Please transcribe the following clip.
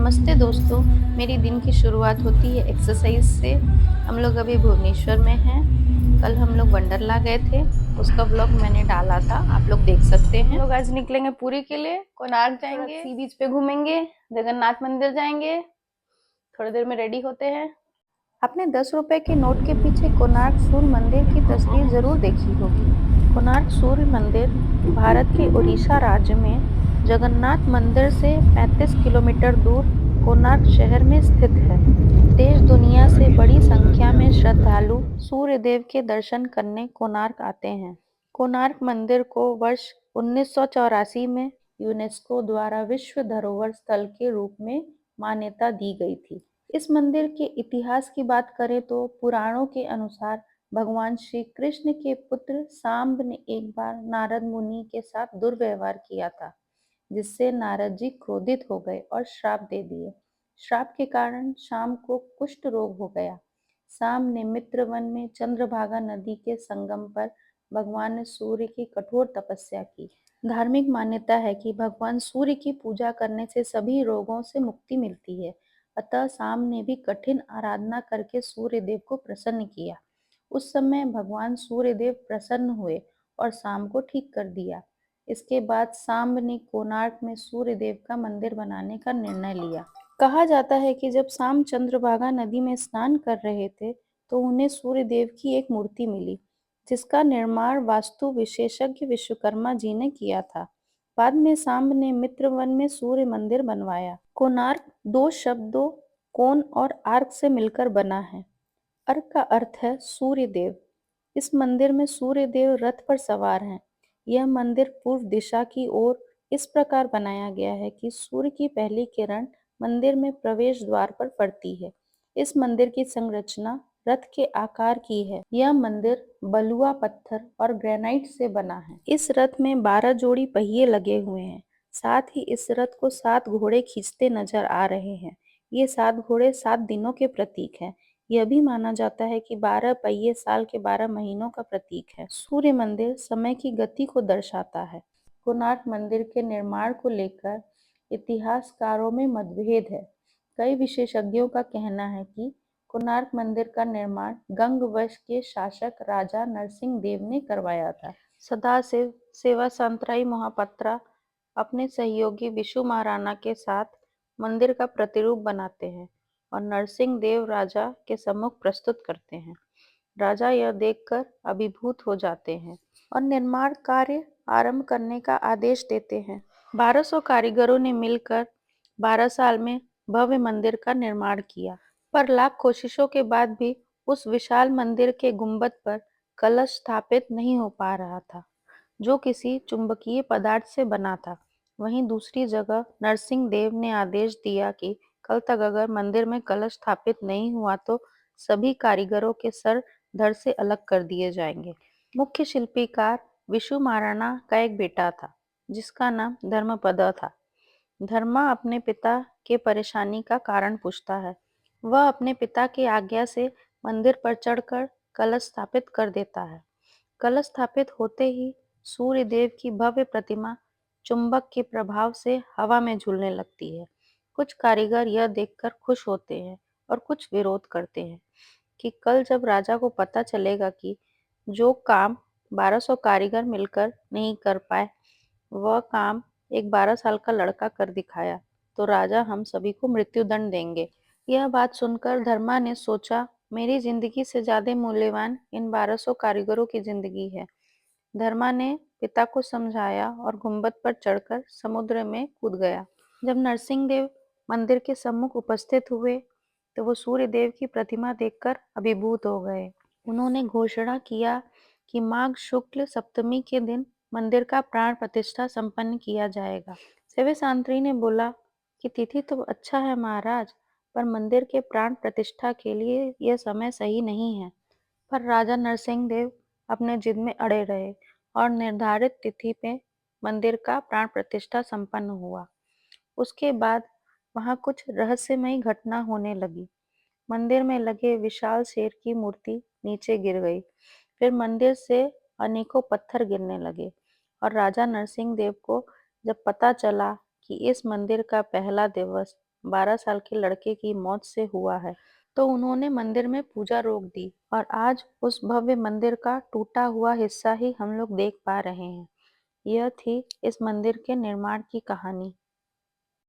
नमस्ते दोस्तों। मेरी दिन की शुरुआत होती है एक्सरसाइज से। हम लोग अभी भुवनेश्वर में हैं। कल हम लोग वंडरला गए थे। उसका ब्लॉग मैंने डाला था, आप लोग देख सकते हैं। हम लोग आज निकलेंगे पुरी के लिए, कोणार्क जाएंगे, सी बीच पे घूमेंगे, जगन्नाथ मंदिर जाएंगे। थोड़ी देर में रेडी होते हैं। आपने 10 रुपए के नोट के पीछे कोणार्क सूर्य मंदिर की तस्वीर जरूर देखी होगी। कोणार्क सूर्य मंदिर भारत के उड़ीसा राज्य में जगन्नाथ मंदिर से 35 किलोमीटर दूर कोणार्क शहर में स्थित है। देश दुनिया से बड़ी संख्या में श्रद्धालु सूर्य देव के दर्शन करने कोणार्क आते हैं। कोणार्क मंदिर को वर्ष 1984 में यूनेस्को द्वारा विश्व धरोहर स्थल के रूप में मान्यता दी गई थी। इस मंदिर के इतिहास की बात करें तो पुराणों के अनुसार भगवान श्री कृष्ण के पुत्र सांब ने एक बार नारद मुनि के साथ दुर्व्यवहार किया था, जिससे नारद जी क्रोधित हो गए और श्राप दे दिए। श्राप के कारण शाम को कुष्ठ रोग हो गया। शाम ने मित्रवन में चंद्रभागा नदी के संगम पर भगवान सूर्य की कठोर तपस्या की। धार्मिक मान्यता है कि भगवान सूर्य की पूजा करने से सभी रोगों से मुक्ति मिलती है। अतः शाम ने भी कठिन आराधना करके सूर्य देव को प्रसन्न किया। उस समय भगवान सूर्य देव प्रसन्न हुए और शाम को ठीक कर दिया। इसके बाद सांब ने कोणार्क में सूर्य देव का मंदिर बनाने का निर्णय लिया। कहा जाता है कि जब सांब चंद्रभागा नदी में स्नान कर रहे थे तो उन्हें सूर्य देव की एक मूर्ति मिली, जिसका निर्माण वास्तु विशेषज्ञ विश्वकर्मा जी ने किया था। बाद में सांब ने मित्रवन में सूर्य मंदिर बनवाया। कोणार्क दो शब्दों कोण और आर्क से मिलकर बना है। अर्क का अर्थ है सूर्य देव। इस मंदिर में सूर्य देव रथ पर सवार हैं। यह मंदिर पूर्व दिशा की ओर इस प्रकार बनाया गया है कि सूर्य की पहली किरण मंदिर में प्रवेश द्वार पर पड़ती है। इस मंदिर की संरचना रथ के आकार की है। यह मंदिर बलुआ पत्थर और ग्रेनाइट से बना है। इस रथ में 12 जोड़ी पहिए लगे हुए हैं। साथ ही इस रथ को 7 घोड़े खींचते नजर आ रहे हैं। ये 7 घोड़े 7 दिनों के प्रतीक हैं। यह भी माना जाता है कि 12 पहिए साल के 12 महीनों का प्रतीक है। सूर्य मंदिर समय की गति को दर्शाता है। कोणार्क मंदिर के निर्माण को लेकर इतिहासकारों में मतभेद है। कई विशेषज्ञों का कहना है कि कोणार्क मंदिर का निर्माण गंग वंश के शासक राजा नरसिंह देव ने करवाया था। सदाशिव सेवा संतराई महापात्रा अपने सहयोगी विशु महाराणा के साथ मंदिर का प्रतिरूप बनाते हैं और नरसिंह देव राजा के सम्मुख प्रस्तुत करते हैं। राजा यह देखकर अभिभूत हो जाते हैं और निर्माण कार्य आरंभ करने का आदेश देते हैं। 1200 कारीगरों ने मिलकर 12 साल में भव्य मंदिर का निर्माण किया, पर लाख कोशिशों के बाद भी उस विशाल मंदिर के गुंबद पर कलश स्थापित नहीं हो पा रहा था, जो किसी चुंबकीय पदार्थ से बना था। वहीं दूसरी जगह नरसिंह देव ने आदेश दिया कि कल तक अगर मंदिर में कलश स्थापित नहीं हुआ तो सभी कारीगरों के सर धड़ से अलग कर दिए जाएंगे। मुख्य शिल्पीकार विशु महाराणा का एक बेटा था, जिसका नाम धर्मपद था। धर्मा अपने पिता के परेशानी का कारण पूछता है। वह अपने पिता की आज्ञा से मंदिर पर चढ़कर कलश स्थापित कर देता है। कलश स्थापित होते ही सूर्य देव की भव्य प्रतिमा चुंबक के प्रभाव से हवा में झूलने लगती है। कुछ कारीगर यह देखकर खुश होते हैं और कुछ विरोध करते हैं कि कल जब राजा को पता चलेगा कि जो काम 1200 कारीगर मिलकर नहीं कर पाए, वह काम एक 12 साल का लड़का कर दिखाया, तो राजा हम सभी को मृत्युदंड देंगे। यह बात सुनकर धर्मा ने सोचा, मेरी जिंदगी से ज्यादा मूल्यवान इन 1200 कारीगरों की जिंदगी है। धर्मा ने पिता को समझाया और गुंबद पर चढ़कर समुद्र में कूद गया। जब नरसिंह देव मंदिर के सम्मुख उपस्थित हुए तो वो सूर्य देव की प्रतिमा देखकर अभिभूत हो गए। उन्होंने घोषणा किया कि माघ शुक्ल सप्तमी के दिन मंदिर का प्राण प्रतिष्ठा संपन्न किया जाएगा। सेवे सांतरी ने बोला कि तिथि तो अच्छा है महाराज, पर मंदिर के प्राण प्रतिष्ठा के लिए यह समय सही नहीं है। पर राजा नरसिंह देव अपने जिद में अड़े रहे और निर्धारित तिथि पे मंदिर का प्राण प्रतिष्ठा संपन्न हुआ। उसके बाद वहां कुछ रहस्यमयी घटना होने लगी। मंदिर में लगे विशाल शेर की मूर्ति नीचे गिर गई। फिर मंदिर से अनेकों पत्थर गिरने लगे और राजा नरसिंह देव को जब पता चला कि इस मंदिर का पहला दिवस 12 साल के लड़के की मौत से हुआ है, तो उन्होंने मंदिर में पूजा रोक दी और आज उस भव्य मंदिर का टूटा हुआ हिस्सा ही हम लोग देख पा रहे हैं। यह थी इस मंदिर के निर्माण की कहानी।